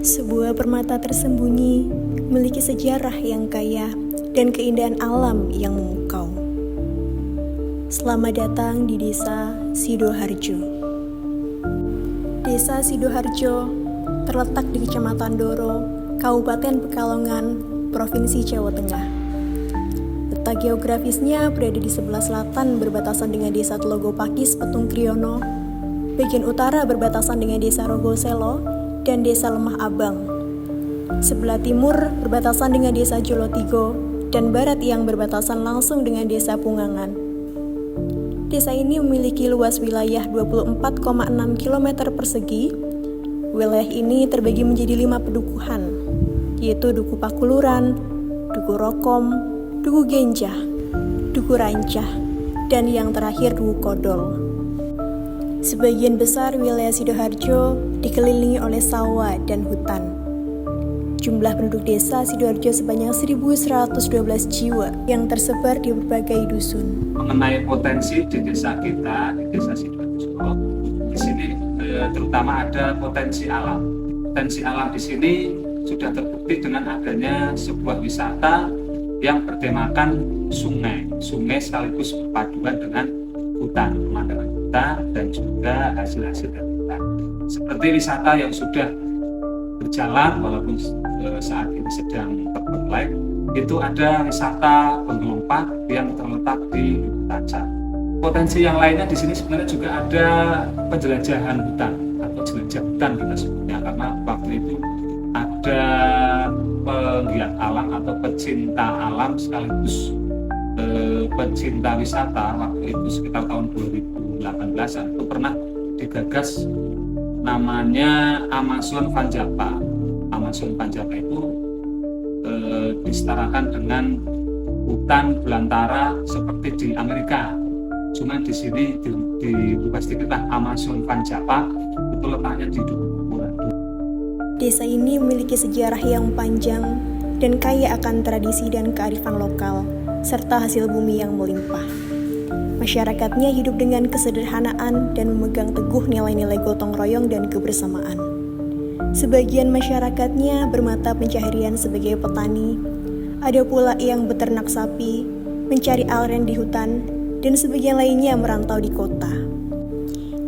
Sebuah permata tersembunyi memiliki sejarah yang kaya dan keindahan alam yang memukau. Selamat datang di Desa Sidoharjo. Desa Sidoharjo terletak di Kecamatan Doro, Kabupaten Pekalongan, Provinsi Jawa Tengah. Letak geografisnya berada di sebelah selatan berbatasan dengan Desa Telogopakis Petung Kriono, bagian utara berbatasan dengan Desa Rogoselo dan Desa Lemah Abang. Sebelah timur berbatasan dengan Desa Jolotigo dan barat yang berbatasan langsung dengan Desa Pungangan. Desa ini memiliki luas wilayah 24,6 km persegi. Wilayah ini terbagi menjadi 5 pedukuhan, yaitu Duku Pakuluran, Duku Rokom, Duku Genjah, Duku Rancah, dan yang terakhir Duku Kodol. Sebagian besar wilayah Sidoharjo dikelilingi oleh sawah dan hutan. Jumlah penduduk desa Sidoharjo sebanyak 1.112 jiwa yang tersebar di berbagai dusun. Mengenai potensi di desa kita, di desa Sidoharjo, di sini terutama ada potensi alam. Potensi alam di sini sudah terbukti dengan adanya sebuah wisata yang bertemakan sungai sekaligus berpaduan dengan hutan, pemandangan hutan dan juga hasil-hasil dari hutan. Seperti wisata yang sudah berjalan walaupun saat ini sedang terbengkalai, itu ada wisata Penggelompak yang terletak di Taca. Potensi yang lainnya di sini sebenarnya juga ada penjelajahan hutan atau jelajah hutan kita sebutnya, karena waktu itu ada penggiat alam atau pecinta alam sekaligus pecinta wisata waktu itu sekitar tahun 2018 itu pernah digagas namanya Amazon Vanjapa. Amazon Vanjapa itu disetarakan dengan hutan belantara seperti di Amerika. Cuma di sini diubah sedikit lah, Amazon Vanjapa itu letaknya di Duku Pakuluran. Desa ini memiliki sejarah yang panjang dan kaya akan tradisi dan kearifan lokal, serta hasil bumi yang melimpah. Masyarakatnya hidup dengan kesederhanaan dan memegang teguh nilai-nilai gotong royong dan kebersamaan. Sebagian masyarakatnya bermata pencaharian sebagai petani, ada pula yang beternak sapi, mencari aren di hutan, dan sebagian lainnya merantau di kota.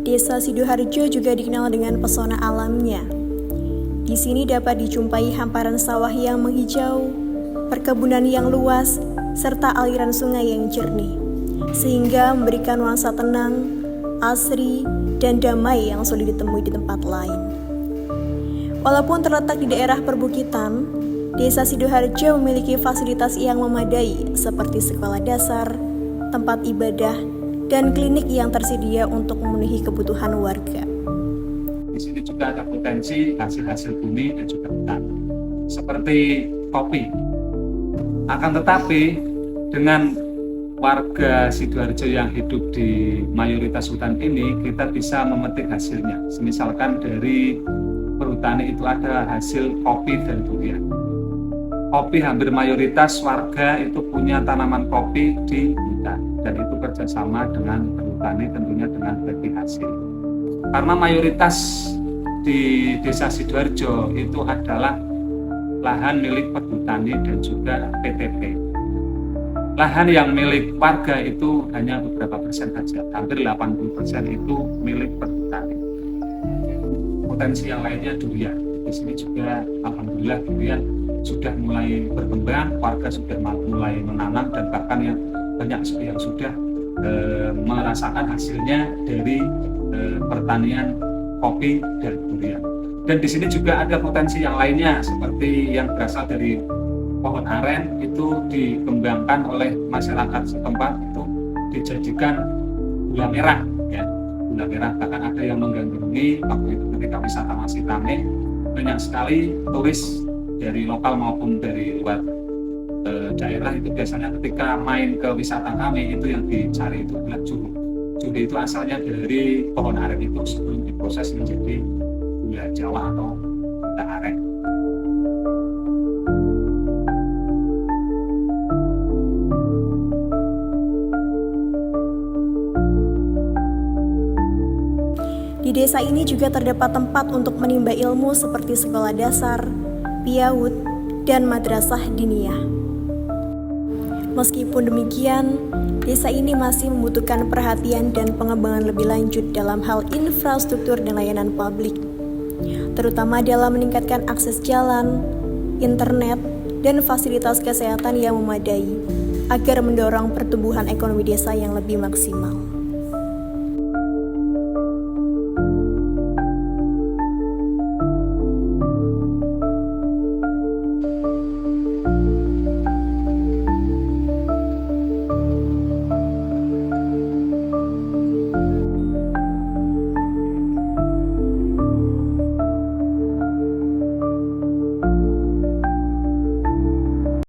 Desa Sidoharjo juga dikenal dengan pesona alamnya. Di sini dapat dijumpai hamparan sawah yang menghijau, perkebunan yang luas, serta aliran sungai yang jernih, sehingga memberikan nuansa tenang, asri, dan damai yang sulit ditemui di tempat lain. Walaupun terletak di daerah perbukitan, Desa Sidoharjo memiliki fasilitas yang memadai seperti sekolah dasar, tempat ibadah, dan klinik yang tersedia untuk memenuhi kebutuhan warga. Di sini juga ada potensi hasil-hasil bumi dan juga hutan, seperti kopi. Akan tetapi dengan warga Sidoharjo yang hidup di mayoritas hutan ini, kita bisa memetik hasilnya. Misalkan dari perhutani itu ada hasil kopi dan durian. Kopi hampir mayoritas warga itu punya tanaman kopi di hutan, dan itu kerjasama dengan perhutani tentunya dengan bagi hasil. Karena mayoritas di desa Sidoharjo itu adalah lahan milik perhutani dan juga PTP. Lahan yang milik warga itu hanya beberapa persen saja, hampir 80% itu milik perhutani. Potensi yang lainnya durian. Di sini juga alhamdulillah durian sudah mulai berkembang, warga sudah mulai menanam, dan bahkan yang banyak yang sudah merasakan hasilnya dari pertanian kopi dan durian. Dan di sini juga ada potensi yang lainnya seperti yang berasal dari pohon aren, itu dikembangkan oleh masyarakat setempat, itu dijadikan gula merah, ya, gula merah. Bahkan ada yang menggandrungi waktu itu ketika wisata masih ramai, banyak sekali turis dari lokal maupun dari luar daerah itu biasanya ketika main ke wisata kami itu yang dicari itu adalah juru. Juru itu asalnya dari pohon aren itu sebelum diproses menjadi gula Jawa atau gula aren. Di desa ini juga terdapat tempat untuk menimba ilmu seperti sekolah dasar, PIAUD, dan madrasah diniyah. Meskipun demikian, desa ini masih membutuhkan perhatian dan pengembangan lebih lanjut dalam hal infrastruktur dan layanan publik, terutama dalam meningkatkan akses jalan, internet, dan fasilitas kesehatan yang memadai, agar mendorong pertumbuhan ekonomi desa yang lebih maksimal.